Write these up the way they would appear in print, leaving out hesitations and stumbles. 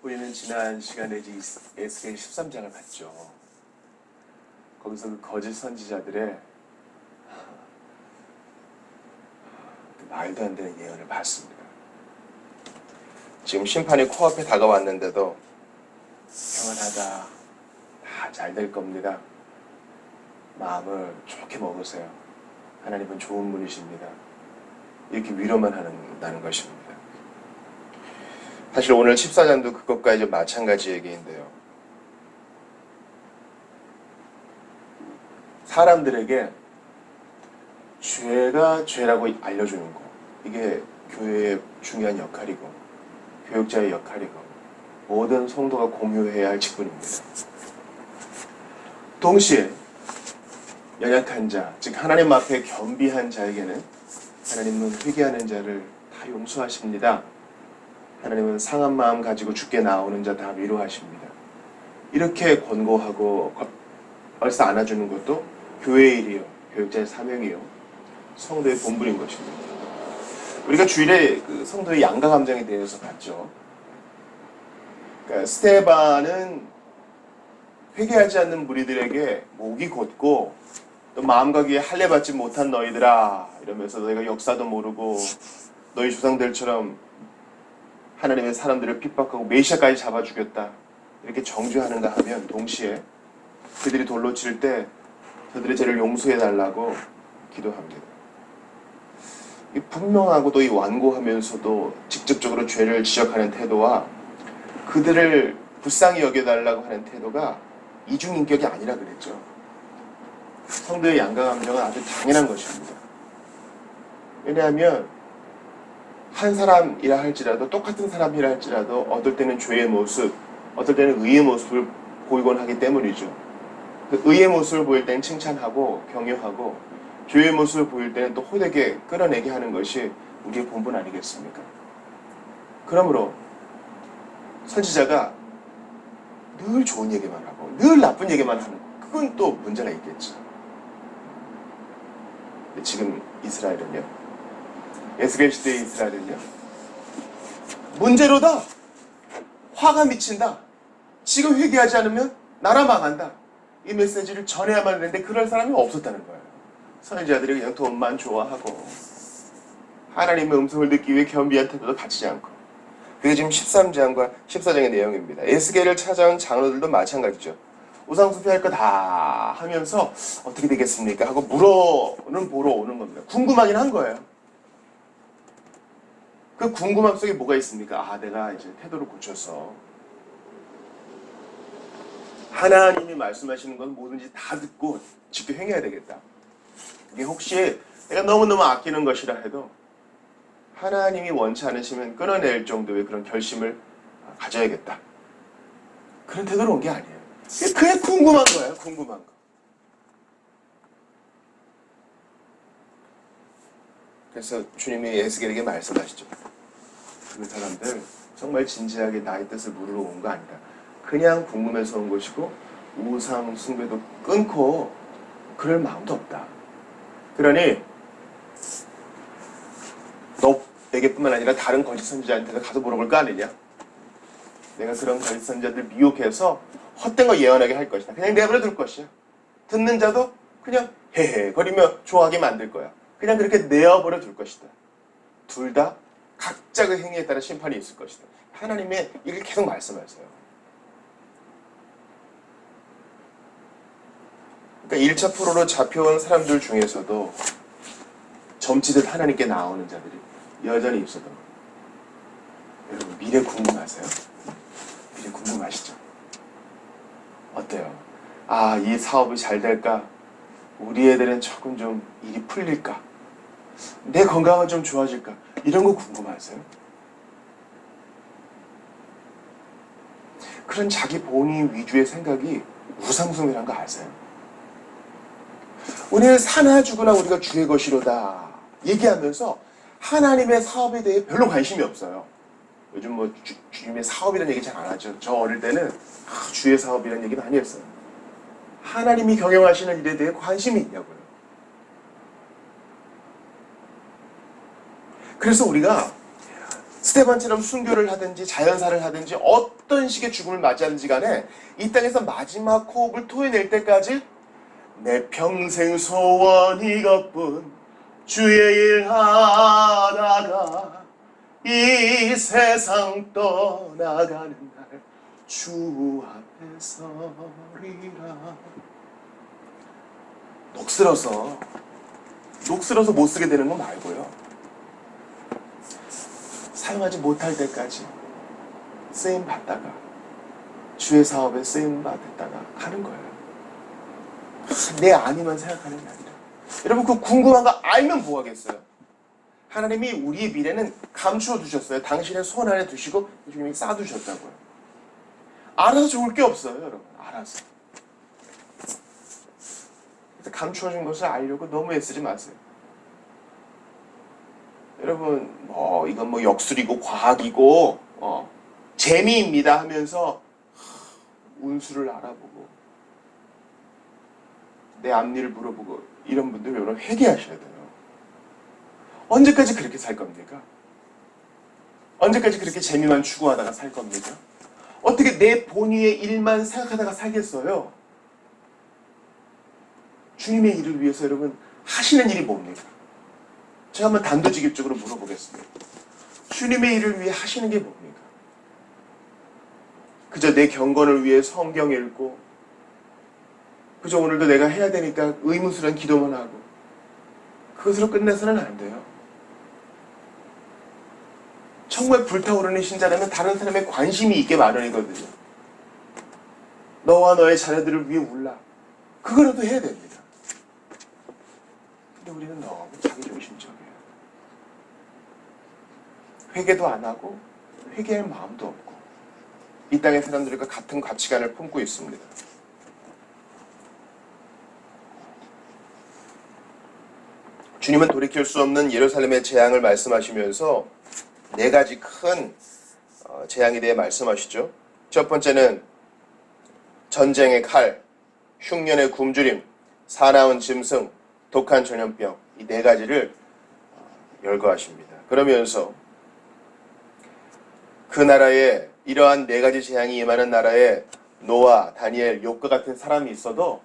우리는 지난 시간에 에스겔 13장을 봤죠. 거기서 그 거짓 선지자들의 그 말도 안 되는 예언을 봤습니다. 지금 심판이 코앞에 다가왔는데도 평안하다, 다 잘 될 겁니다, 마음을 좋게 먹으세요, 하나님은 좋은 분이십니다, 이렇게 위로만 한다는 것입니다. 사실 오늘 14장도 그것과 이제 마찬가지 얘기인데요. 사람들에게 죄가 죄라고 알려주는 거, 이게 교회의 중요한 역할이고 교육자의 역할이고 모든 성도가 공유해야 할 직분입니다. 동시에 연약한 자, 즉 하나님 앞에 겸비한 자에게는 하나님은 회개하는 자를 다 용서하십니다. 하나님은 상한 마음 가지고 주께 나오는 자 다 위로하십니다. 이렇게 권고하고 벌써 안아주는 것도 교회의 일이요, 교육자의 사명이요, 성도의 본분인 것입니다. 우리가 주일에 그 성도의 양가 감정에 대해서 봤죠. 그러니까 스테반은 회개하지 않는 무리들에게 목이 곧고 또 마음과 귀에 할례 받지 못한 너희들아 이러면서 너희가 역사도 모르고 너희 조상들처럼 하나님의 사람들을 핍박하고 메시아까지 잡아 죽였다 이렇게 정죄하는가 하면 동시에 그들이 돌로 칠 때 그들의 죄를 용서해 달라고 기도합니다. 이 분명하고도 이 완고하면서도 직접적으로 죄를 지적하는 태도와 그들을 불쌍히 여겨달라고 하는 태도가 이중인격이 아니라 그랬죠. 성도의 양가 감정은 아주 당연한 것입니다. 왜냐하면 한 사람이라 할지라도, 똑같은 사람이라 할지라도 어떨 때는 죄의 모습, 어떨 때는 의의 모습을 보이곤 하기 때문이죠. 그 의의 모습을 보일 때는 칭찬하고 격려하고 죄의 모습을 보일 때는 또 호되게 끌어내게 하는 것이 우리의 본분 아니겠습니까? 그러므로 선지자가 늘 좋은 얘기만 하고 늘 나쁜 얘기만 하는 거, 그건 또 문제가 있겠죠. 지금 이스라엘은요, 에스겔 시대의 이스라엘은요, 문제로다, 화가 미친다, 지금 회개하지 않으면 나라 망한다, 이 메시지를 전해야만 했는데 그럴 사람이 없었다는 거예요. 선지자들이 그냥 돈만 좋아하고 하나님의 음성을 듣기 위해 겸비한 태도도 갖추지 않고. 그게 지금 13장과 14장의 내용입니다. 에스겔을 찾아온 장로들도 마찬가지죠. 우상숭배할 거 다 하면서 어떻게 되겠습니까 하고 물어는 보러 오는 겁니다. 궁금하긴 한 거예요. 그 궁금함 속에 뭐가 있습니까? 아, 내가 이제 태도를 고쳐서 하나님이 말씀하시는 건 뭐든지 다 듣고 지켜 행해야 되겠다. 이게 혹시 내가 너무너무 아끼는 것이라 해도 하나님이 원치 않으시면 끊어낼 정도의 그런 결심을 가져야겠다, 그런 태도로 온 게 아니에요. 그게 궁금한 거예요. 궁금한 거. 그래서 주님이 에스겔에게 말씀하시죠. 그 사람들 정말 진지하게 나의 뜻을 물으러 온 거 아니다. 그냥 궁금해서 온 것이고 우상 숭배도 끊고 그럴 마음도 없다. 그러니 너에게뿐만 아니라 다른 거짓 선지자한테도 가서 물어볼 거 아니냐. 내가 그런 거짓 선지자들 미혹해서 헛된 거 예언하게 할 것이다. 그냥 내버려 둘 것이야. 듣는 자도 그냥 헤헤 거리며 좋아하게 만들 거야. 그냥 그렇게 내어버려 둘 것이다. 둘 다 각자 그 행위에 따라 심판이 있을 것이다. 하나님의 이걸 계속 말씀하세요. 그러니까 1차 프로로 잡혀온 사람들 중에서도 점치듯 하나님께 나오는 자들이 여전히 있었던 거예요. 여러분, 미래 궁금하세요? 미래 궁금하시죠? 어때요? 아, 이 사업이 잘 될까? 우리 애들은 조금 좀 일이 풀릴까? 내 건강은 좀 좋아질까? 이런 거 궁금하세요? 그런 자기 본인 위주의 생각이 우상숭배란 거 아세요? 우리는 사나 죽으나 우리가 주의 것이로다 얘기하면서 하나님의 사업에 대해 별로 관심이 없어요. 요즘 뭐 주님의 사업이라는 얘기 잘 안 하죠. 저 어릴 때는 주의 사업이라는 얘기 많이 했어요. 하나님이 경영하시는 일에 대해 관심이 있냐고요. 그래서 우리가 스테반처럼 순교를 하든지 자연사를 하든지 어떤 식의 죽음을 맞이하든지 간에 이 땅에서 마지막 호흡을 토해낼 때까지 내 평생 소원 이것뿐 주의 일 하다가 이 세상 떠나가는 날 주 앞에 서리라. 녹슬어서 못 쓰게 되는 건 말고요, 사용하지 못할 때까지 쓰임 받다가 주의 사업에 쓰임 받았다가 가는 거예요. 내 아니만 생각하는 게 아니라. 여러분, 그 궁금한 거 알면 뭐 하겠어요? 하나님이 우리의 미래는 감추어 두셨어요. 당신의 손 안에 두시고 주님이 쌓아두셨다고요. 알아서 좋을 게 없어요, 여러분. 알아서. 그래서 감추어진 것을 알려고 너무 애쓰지 마세요. 여러분, 이건 역술이고 과학이고 재미입니다 하면서 운수를 알아보고 내 앞일을 물어보고 이런 분들 여러분 회개하셔야 돼요. 언제까지 그렇게 살 겁니까? 언제까지 그렇게 재미만 추구하다가 살 겁니까? 어떻게 내 본의의 일만 생각하다가 살겠어요? 주님의 일을 위해서 여러분 하시는 일이 뭡니까? 제가 한번 단도직입적으로 물어보겠습니다. 주님의 일을 위해 하시는 게 뭡니까? 그저 내 경건을 위해 성경 읽고, 그저 오늘도 내가 해야 되니까 의무스러운 기도만 하고, 그것으로 끝내서는 안 돼요. 정말 불타오르는 신자라면 다른 사람의 관심이 있게 마련이거든요. 너와 너의 자녀들을 위해 울라. 그거라도 해야 됩니다. 근데 우리는 너무 자기중심적이에요. 회개도 안 하고 회개할 마음도 없고 이 땅의 사람들과 같은 가치관을 품고 있습니다. 주님은 돌이킬 수 없는 예루살렘의 재앙을 말씀하시면서 네 가지 큰 재앙에 대해 말씀하시죠. 첫 번째는 전쟁의 칼, 흉년의 굶주림, 사나운 짐승, 독한 전염병, 이 네 가지를 열거하십니다. 그러면서 그 나라에 이러한 네 가지 재앙이 임하는 나라에 노아, 다니엘, 욥과 같은 사람이 있어도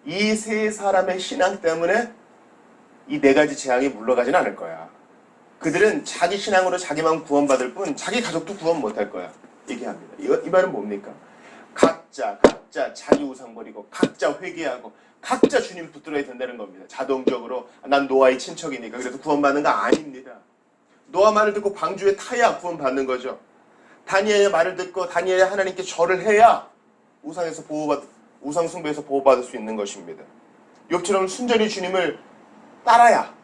이 세 사람의 신앙 때문에 이 네 가지 재앙이 물러가지는 않을 거야. 그들은 자기 신앙으로 자기만 구원받을 뿐 자기 가족도 구원 못할 거야. 얘기합니다. 이 말은 뭡니까? 각자 자기 우상 버리고 각자 회개하고 각자 주님 붙들어야 된다는 겁니다. 자동적으로 난 노아의 친척이니까 그래서 구원받는 거 아닙니다. 노아 말을 듣고 방주에 타야 구원받는 거죠. 다니엘의 말을 듣고 다니엘이 하나님께 절을 해야 우상 숭배에서 보호받을 수 있는 것입니다. 욥처럼 순전히 주님을 따라야,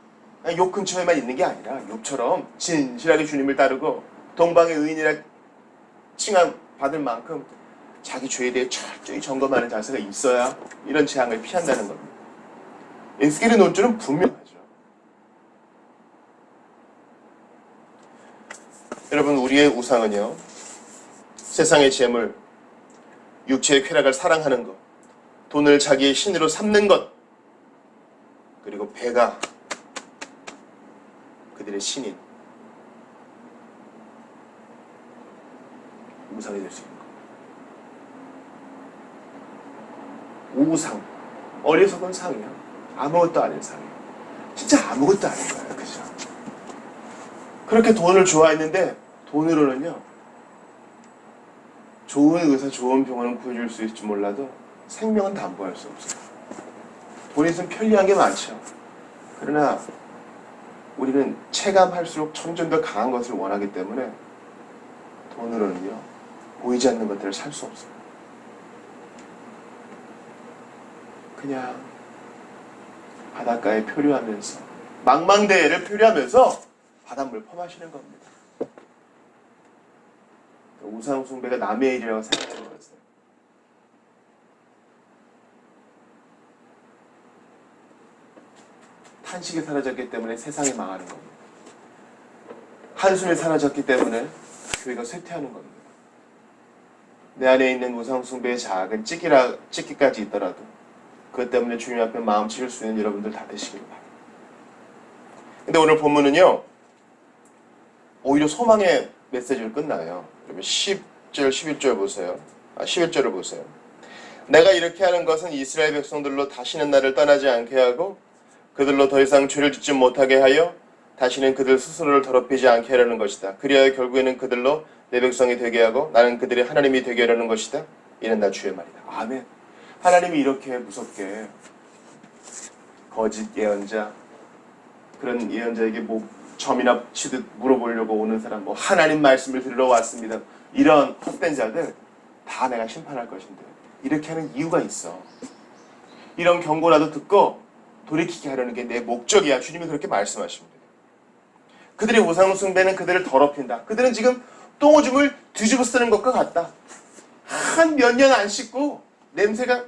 욥 근처에만 있는 게 아니라 욥처럼 진실하게 주님을 따르고 동방의 의인이라 칭함 받을 만큼 자기 죄에 대해 철저히 점검하는 자세가 있어야 이런 재앙을 피한다는 겁니다. 에스겔의 논조는 분명하죠. 여러분, 우리의 우상은요, 세상의 재물, 육체의 쾌락을 사랑하는 것, 돈을 자기의 신으로 삼는 것, 그리고 배가 그들의 신인, 우상이 될 수 있는 것. 우상, 어리석은 상이야. 아무것도 아닌 상이야. 진짜 아무것도 아닌 거야. 그죠? 그렇게 돈을 좋아했는데 돈으로는요, 좋은 의사, 좋은 병원은 구해줄 수 있을지 몰라도 생명은 담보할 수 없어요. 돈이 있으면 편리한 게 많죠. 그러나 우리는 체감할수록 점점 더 강한 것을 원하기 때문에 돈으로는요, 보이지 않는 것들을 살 수 없어요. 그냥 바닷가에 표류하면서, 망망대해를 표류하면서 바닷물 퍼마시는 겁니다. 우상 숭배가 남의 일이라고 생각하는 것은 탄식이 사라졌기 때문에 세상이 망하는 겁니다. 한숨이 사라졌기 때문에 교회가 쇠퇴하는 겁니다. 내 안에 있는 우상 숭배의 작은 찌기까지 있더라도 그것 때문에 주님 앞에 마음 치울 수 있는 여러분들 다 되시기를 바랍니다. 근데 오늘 본문은요, 오히려 소망의 메시지로 끝나요. 그러면 10절, 11절 보세요. 11절을 보세요. 내가 이렇게 하는 것은 이스라엘 백성들로 다시는 나를 떠나지 않게 하고 그들로 더 이상 죄를 짓지 못하게 하여 다시는 그들 스스로를 더럽히지 않게 하려는 것이다. 그리하여 결국에는 그들로 내 백성이 되게 하고 나는 그들의 하나님이 되게 하려는 것이다. 이는 나 주의 말이다. 아멘. 하나님이 이렇게 무섭게 거짓 예언자, 그런 예언자에게 뭐 점이나 치듯 물어보려고 오는 사람, 뭐 하나님 말씀을 들으러 왔습니다, 이런 헛된 자들 다 내가 심판할 것인데, 이렇게 하는 이유가 있어. 이런 경고라도 듣고 돌이키게 하려는 게 내 목적이야. 주님이 그렇게 말씀하십니다. 그들의 우상 숭배는 그들을 더럽힌다. 그들은 지금 똥오줌을 뒤집어 쓰는 것과 같다. 한 몇 년 안 씻고 냄새가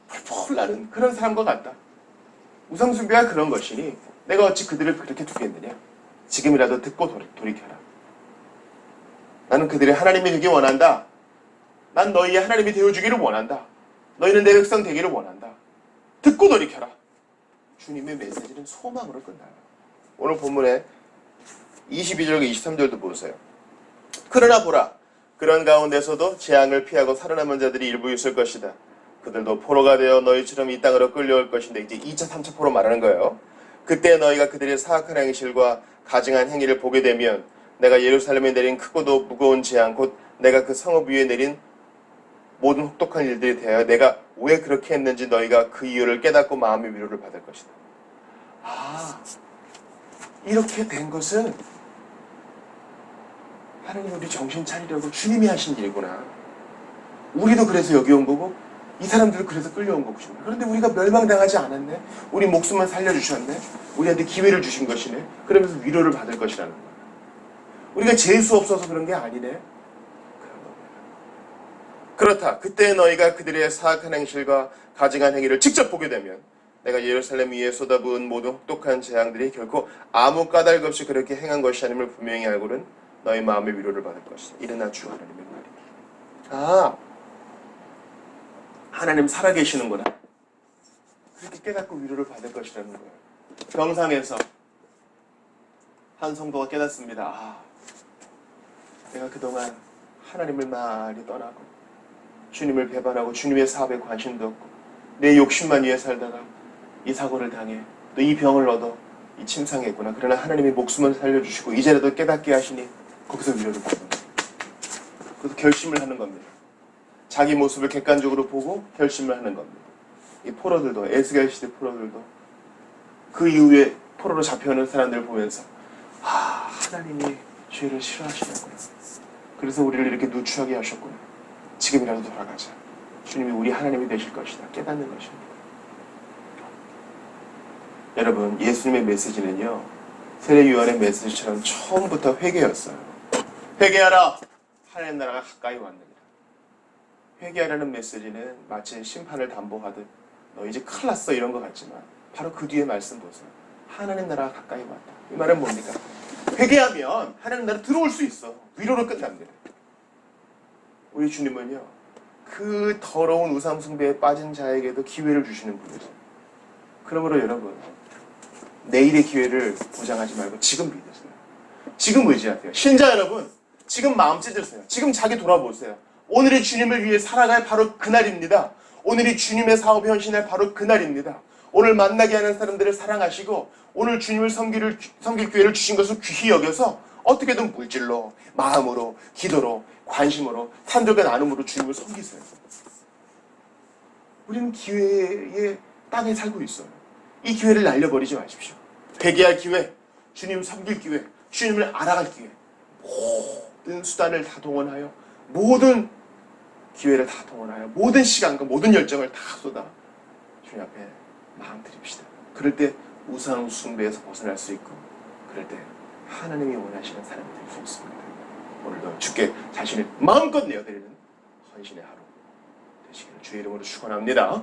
펄펄 나는 그런 사람과 같다. 우상 숭배가 그런 것이니 내가 어찌 그들을 그렇게 두겠느냐. 지금이라도 듣고 돌이켜라. 나는 그들의 하나님이 되기 원한다. 난 너희의 하나님이 되어주기를 원한다. 너희는 내 백성 되기를 원한다. 듣고 돌이켜라. 주님의 메시지는 소망으로 끝나요. 오늘 본문에 22절과 23절도 보세요. 그러나 보라, 그런 가운데서도 재앙을 피하고 살아남은 자들이 일부 있을 것이다. 그들도 포로가 되어 너희처럼 이 땅으로 끌려올 것인데, 이제 2차 3차 포로 말하는 거예요. 그때 너희가 그들의 사악한 행실과 가증한 행위를 보게 되면 내가 예루살렘에 내린 크고도 무거운 재앙, 곧 내가 그 성읍 위에 내린 모든 혹독한 일들에 대하여 내가 왜 그렇게 했는지 너희가 그 이유를 깨닫고 마음의 위로를 받을 것이다. 이렇게 된 것은 하나님 우리 정신 차리려고 주님이 하신 일이구나. 우리도 그래서 여기 온 거고 이 사람들도 그래서 끌려온 거고. 그런데 우리가 멸망당하지 않았네. 우리 목숨만 살려주셨네. 우리한테 기회를 주신 것이네. 그러면서 위로를 받을 것이라는 거야. 우리가 재수 없어서 그런 게 아니네. 그렇다. 그때 너희가 그들의 사악한 행실과 가증한 행위를 직접 보게 되면 내가 예루살렘 위에 쏟아부은 모든 혹독한 재앙들이 결코 아무 까닭 없이 그렇게 행한 것이 아님을 분명히 알고는 너희 마음의 위로를 받을 것이다. 이는 나 주 하나님의 말이다. 하나님 살아계시는구나. 그렇게 깨닫고 위로를 받을 것이라는 거예요. 병상에서 한 성도가 깨닫습니다. 내가 그동안 하나님을 많이 떠나고 주님을 배반하고 주님의 사업에 관심도 없고 내 욕심만 위해 살다가 이 사고를 당해 또 이 병을 얻어 이 침상했구나. 그러나 하나님이 목숨을 살려주시고 이제라도 깨닫게 하시니 거기서 위로를 받는 겁니다. 그래서 결심을 하는 겁니다. 자기 모습을 객관적으로 보고 결심을 하는 겁니다. 이 포로들도, 에스겔 시대 포로들도 그 이후에 포로로 잡혀오는 사람들을 보면서 하나님이 죄를 싫어하시는구나. 그래서 우리를 이렇게 누추하게 하셨구나. 지금이라도 돌아가자. 주님이 우리 하나님이 되실 것이다. 깨닫는 것입니다. 여러분, 예수님의 메시지는요, 세례 요한의 메시지처럼 처음부터 회개였어요. 회개하라! 하나님 나라가 가까이 왔느니라. 회개하라는 메시지는 마치 심판을 담보하듯 너 이제 큰일 났어 이런 것 같지만 바로 그 뒤에 말씀 보세요. 하나님 나라가 가까이 왔다. 이 말은 뭡니까? 회개하면 하나님 나라 들어올 수 있어. 위로로 끝납니다. 우리 주님은요, 그 더러운 우상 숭배에 빠진 자에게도 기회를 주시는 분이죠. 그러므로 여러분, 내일의 기회를 보장하지 말고 지금 믿으세요. 지금 의지하세요. 신자 여러분, 지금 마음 찢으세요. 지금 자기 돌아보세요. 오늘이 주님을 위해 살아갈 바로 그날입니다. 오늘이 주님의 사업에 헌신할 바로 그날입니다. 오늘 만나게 하는 사람들을 사랑하시고 오늘 주님을 섬길 기회를 주신 것을 귀히 여겨서 어떻게든 물질로, 마음으로, 기도로, 관심으로, 산들과 나눔으로 주님을 섬기세요. 우리는 기회의 땅에 살고 있어요. 이 기회를 날려버리지 마십시오. 회개할 기회, 주님 섬길 기회, 주님을 알아갈 기회, 모든 수단을 다 동원하여, 모든 기회를 다 동원하여, 모든 시간과 모든 열정을 다 쏟아 주님 앞에 마음 드립시다. 그럴 때 우상 숭배에서 벗어날 수 있고, 그럴 때 하나님이 원하시는 사람이 될 수 있습니다. 오늘도 주께 자신을 마음껏 내어드리는 헌신의 하루 되시기를 주의 이름으로 축원합니다.